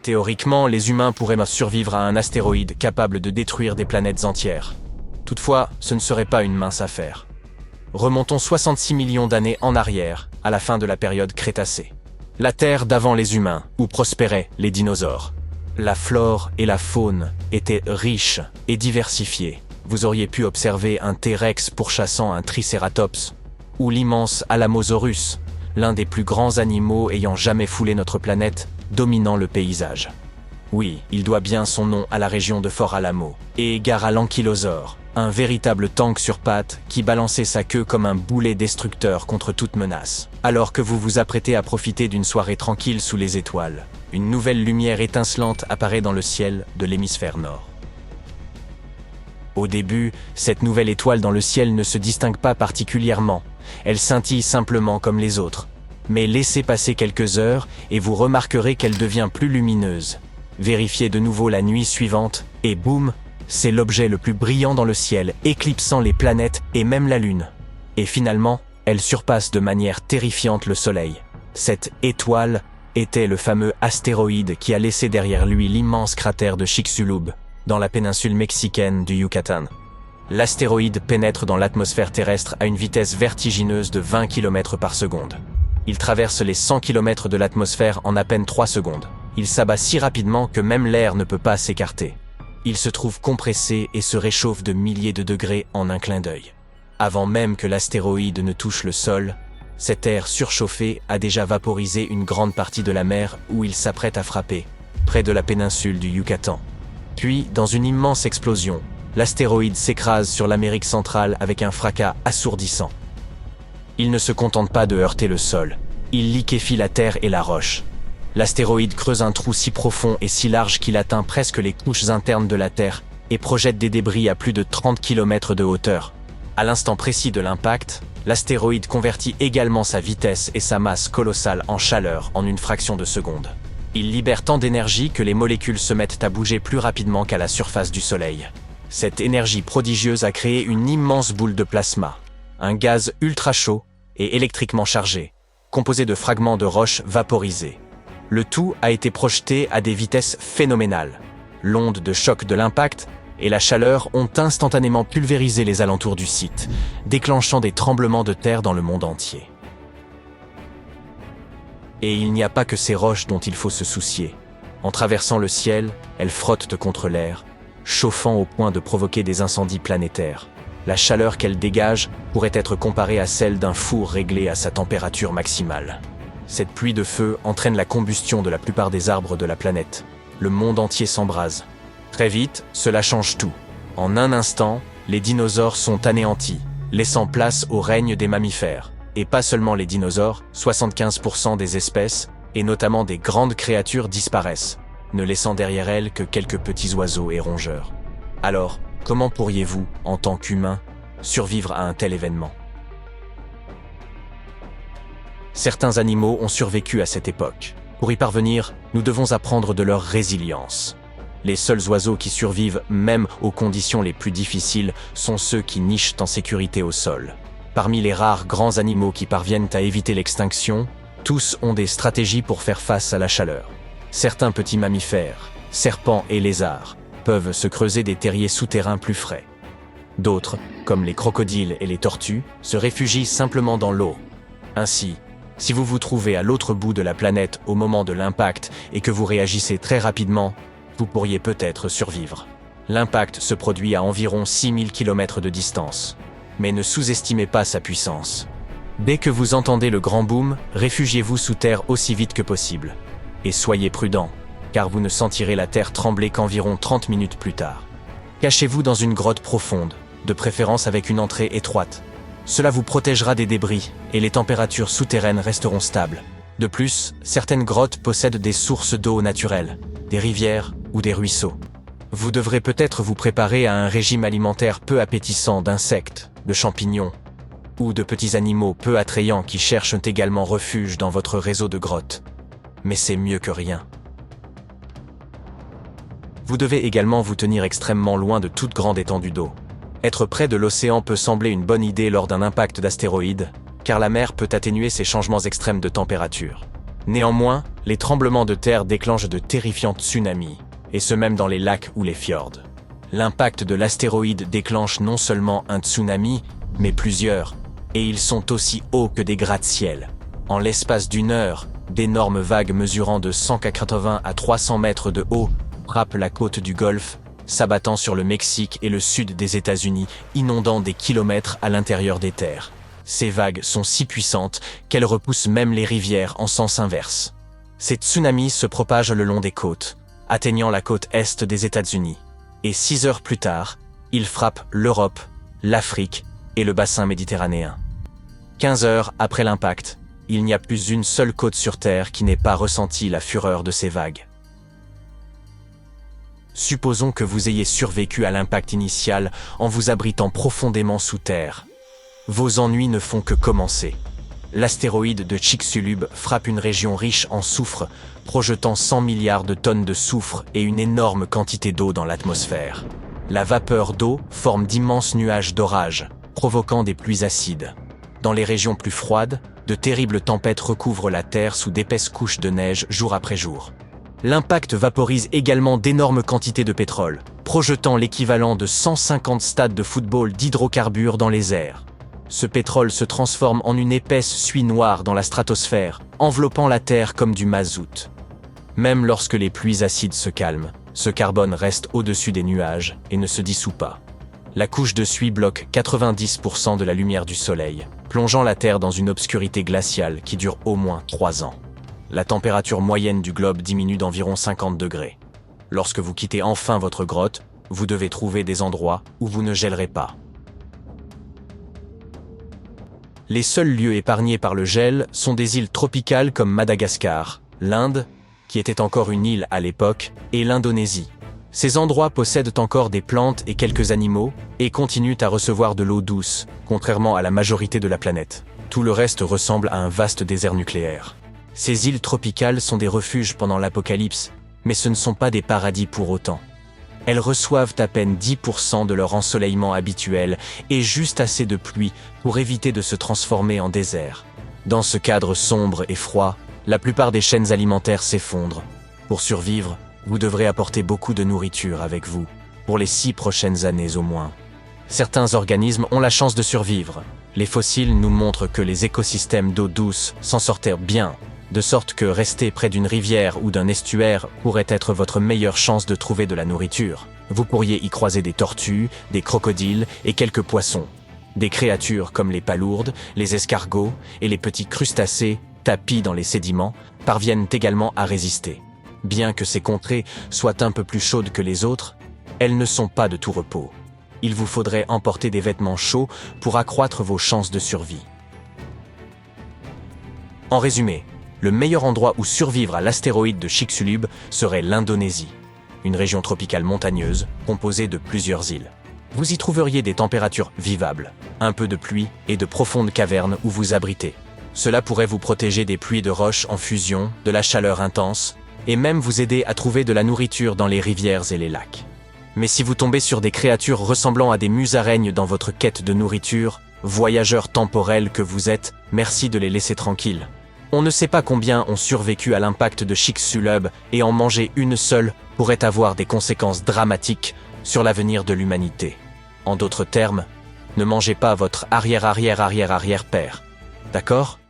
Théoriquement, les humains pourraient survivre à un astéroïde capable de détruire des planètes entières. Toutefois, ce ne serait pas une mince affaire. Remontons 66 millions d'années en arrière, à la fin de la période Crétacée. La Terre d'avant les humains, où prospéraient les dinosaures. La flore et la faune étaient riches et diversifiées. Vous auriez pu observer un T-Rex pourchassant un Tricératops, ou l'immense Alamosaurus, l'un des plus grands animaux ayant jamais foulé notre planète, dominant le paysage. Oui, il doit bien son nom à la région de Fort Alamo, et égard à l'ankylosaure, un véritable tank sur pattes qui balançait sa queue comme un boulet destructeur contre toute menace. Alors que vous vous apprêtez à profiter d'une soirée tranquille sous les étoiles, une nouvelle lumière étincelante apparaît dans le ciel de l'hémisphère nord. Au début, cette nouvelle étoile dans le ciel ne se distingue pas particulièrement, elle scintille simplement comme les autres. Mais laissez passer quelques heures et vous remarquerez qu'elle devient plus lumineuse. Vérifiez de nouveau la nuit suivante, et boum, c'est l'objet le plus brillant dans le ciel, éclipsant les planètes et même la Lune. Et finalement, elle surpasse de manière terrifiante le Soleil. Cette étoile était le fameux astéroïde qui a laissé derrière lui l'immense cratère de Chicxulub, dans la péninsule mexicaine du Yucatan. L'astéroïde pénètre dans l'atmosphère terrestre à une vitesse vertigineuse de 20 km par seconde. Il traverse les 100 km de l'atmosphère en à peine 3 secondes. Il s'abat si rapidement que même l'air ne peut pas s'écarter. Il se trouve compressé et se réchauffe de milliers de degrés en un clin d'œil. Avant même que l'astéroïde ne touche le sol, cet air surchauffé a déjà vaporisé une grande partie de la mer où il s'apprête à frapper, près de la péninsule du Yucatan. Puis, dans une immense explosion, l'astéroïde s'écrase sur l'Amérique centrale avec un fracas assourdissant. Il ne se contente pas de heurter le sol, il liquéfie la terre et la roche. L'astéroïde creuse un trou si profond et si large qu'il atteint presque les couches internes de la Terre et projette des débris à plus de 30 km de hauteur. À l'instant précis de l'impact, l'astéroïde convertit également sa vitesse et sa masse colossale en chaleur en une fraction de seconde. Il libère tant d'énergie que les molécules se mettent à bouger plus rapidement qu'à la surface du Soleil. Cette énergie prodigieuse a créé une immense boule de plasma, un gaz ultra chaud et électriquement chargé, composé de fragments de roches vaporisés. Le tout a été projeté à des vitesses phénoménales. L'onde de choc de l'impact et la chaleur ont instantanément pulvérisé les alentours du site, déclenchant des tremblements de terre dans le monde entier. Et il n'y a pas que ces roches dont il faut se soucier. En traversant le ciel, elles frottent contre l'air, chauffant au point de provoquer des incendies planétaires. La chaleur qu'elles dégagent pourrait être comparée à celle d'un four réglé à sa température maximale. Cette pluie de feu entraîne la combustion de la plupart des arbres de la planète. Le monde entier s'embrase. Très vite, cela change tout. En un instant, les dinosaures sont anéantis, laissant place au règne des mammifères. Et pas seulement les dinosaures, 75% des espèces, et notamment des grandes créatures disparaissent, ne laissant derrière elles que quelques petits oiseaux et rongeurs. Alors, comment pourriez-vous, en tant qu'humain, survivre à un tel événement ? Certains animaux ont survécu à cette époque. Pour y parvenir, nous devons apprendre de leur résilience. Les seuls oiseaux qui survivent même aux conditions les plus difficiles sont ceux qui nichent en sécurité au sol. Parmi les rares grands animaux qui parviennent à éviter l'extinction, tous ont des stratégies pour faire face à la chaleur. Certains petits mammifères, serpents et lézards, peuvent se creuser des terriers souterrains plus frais. D'autres, comme les crocodiles et les tortues, se réfugient simplement dans l'eau. Ainsi, si vous vous trouvez à l'autre bout de la planète au moment de l'impact et que vous réagissez très rapidement, vous pourriez peut-être survivre. L'impact se produit à environ 6000 km de distance. Mais ne sous-estimez pas sa puissance. Dès que vous entendez le grand boom, réfugiez-vous sous terre aussi vite que possible. Et soyez prudent, car vous ne sentirez la terre trembler qu'environ 30 minutes plus tard. Cachez-vous dans une grotte profonde, de préférence avec une entrée étroite. Cela vous protégera des débris, et les températures souterraines resteront stables. De plus, certaines grottes possèdent des sources d'eau naturelles, des rivières ou des ruisseaux. Vous devrez peut-être vous préparer à un régime alimentaire peu appétissant d'insectes, de champignons, ou de petits animaux peu attrayants qui cherchent également refuge dans votre réseau de grottes. Mais c'est mieux que rien. Vous devez également vous tenir extrêmement loin de toute grande étendue d'eau. Être près de l'océan peut sembler une bonne idée lors d'un impact d'astéroïde, car la mer peut atténuer ces changements extrêmes de température. Néanmoins, Les tremblements de terre déclenchent de terrifiants tsunamis, et ce même dans les lacs ou les fjords. L'impact de l'astéroïde déclenche non seulement un tsunami, mais plusieurs, et ils sont aussi hauts que des gratte-ciel. En l'espace d'une heure, d'énormes vagues mesurant de 180 à 300 mètres de haut frappent la côte du Golfe, s'abattant sur le Mexique et le sud des États-Unis, inondant des kilomètres à l'intérieur des terres. Ces vagues sont si puissantes qu'elles repoussent même les rivières en sens inverse. Ces tsunamis se propagent le long des côtes, atteignant la côte est des États-Unis. Et 6 heures plus tard, ils frappent l'Europe, l'Afrique et le bassin méditerranéen. 15 heures après l'impact, il n'y a plus une seule côte sur Terre qui n'ait pas ressenti la fureur de ces vagues. Supposons que vous ayez survécu à l'impact initial en vous abritant profondément sous terre. Vos ennuis ne font que commencer. L'astéroïde de Chicxulub frappe une région riche en soufre, projetant 100 milliards de tonnes de soufre et une énorme quantité d'eau dans l'atmosphère. La vapeur d'eau forme d'immenses nuages d'orage, provoquant des pluies acides. Dans les régions plus froides, de terribles tempêtes recouvrent la Terre sous d'épaisses couches de neige jour après jour. L'impact vaporise également d'énormes quantités de pétrole, projetant l'équivalent de 150 stades de football d'hydrocarbures dans les airs. Ce pétrole se transforme en une épaisse suie noire dans la stratosphère, enveloppant la Terre comme du mazout. Même lorsque les pluies acides se calment, ce carbone reste au-dessus des nuages et ne se dissout pas. La couche de suie bloque 90% de la lumière du Soleil, plongeant la Terre dans une obscurité glaciale qui dure au moins 3 ans. La température moyenne du globe diminue d'environ 50 degrés. Lorsque vous quittez enfin votre grotte, vous devez trouver des endroits où vous ne gèlerez pas. Les seuls lieux épargnés par le gel sont des îles tropicales comme Madagascar, l'Inde, qui était encore une île à l'époque, et l'Indonésie. Ces endroits possèdent encore des plantes et quelques animaux, et continuent à recevoir de l'eau douce, contrairement à la majorité de la planète. Tout le reste ressemble à un vaste désert nucléaire. Ces îles tropicales sont des refuges pendant l'apocalypse, mais ce ne sont pas des paradis pour autant. Elles reçoivent à peine 10% de leur ensoleillement habituel et juste assez de pluie pour éviter de se transformer en désert. Dans ce cadre sombre et froid, la plupart des chaînes alimentaires s'effondrent. Pour survivre, vous devrez apporter beaucoup de nourriture avec vous, pour les 6 prochaines années au moins. Certains organismes ont la chance de survivre. Les fossiles nous montrent que les écosystèmes d'eau douce s'en sortent bien, de sorte que rester près d'une rivière ou d'un estuaire pourrait être votre meilleure chance de trouver de la nourriture. Vous pourriez y croiser des tortues, des crocodiles et quelques poissons. Des créatures comme les palourdes, les escargots et les petits crustacés, tapis dans les sédiments, parviennent également à résister. Bien que ces contrées soient un peu plus chaudes que les autres, elles ne sont pas de tout repos. Il vous faudrait emporter des vêtements chauds pour accroître vos chances de survie. En résumé, le meilleur endroit où survivre à l'astéroïde de Chicxulub serait l'Indonésie, une région tropicale montagneuse composée de plusieurs îles. Vous y trouveriez des températures vivables, un peu de pluie et de profondes cavernes où vous abritez. Cela pourrait vous protéger des pluies de roches en fusion, de la chaleur intense, et même vous aider à trouver de la nourriture dans les rivières et les lacs. Mais si vous tombez sur des créatures ressemblant à des musaraignes dans votre quête de nourriture, voyageurs temporels que vous êtes, merci de les laisser tranquilles. On ne sait pas combien ont survécu à l'impact de Chicxulub et en manger une seule pourrait avoir des conséquences dramatiques sur l'avenir de l'humanité. En d'autres termes, ne mangez pas votre arrière-arrière-arrière-arrière-père. D'accord ?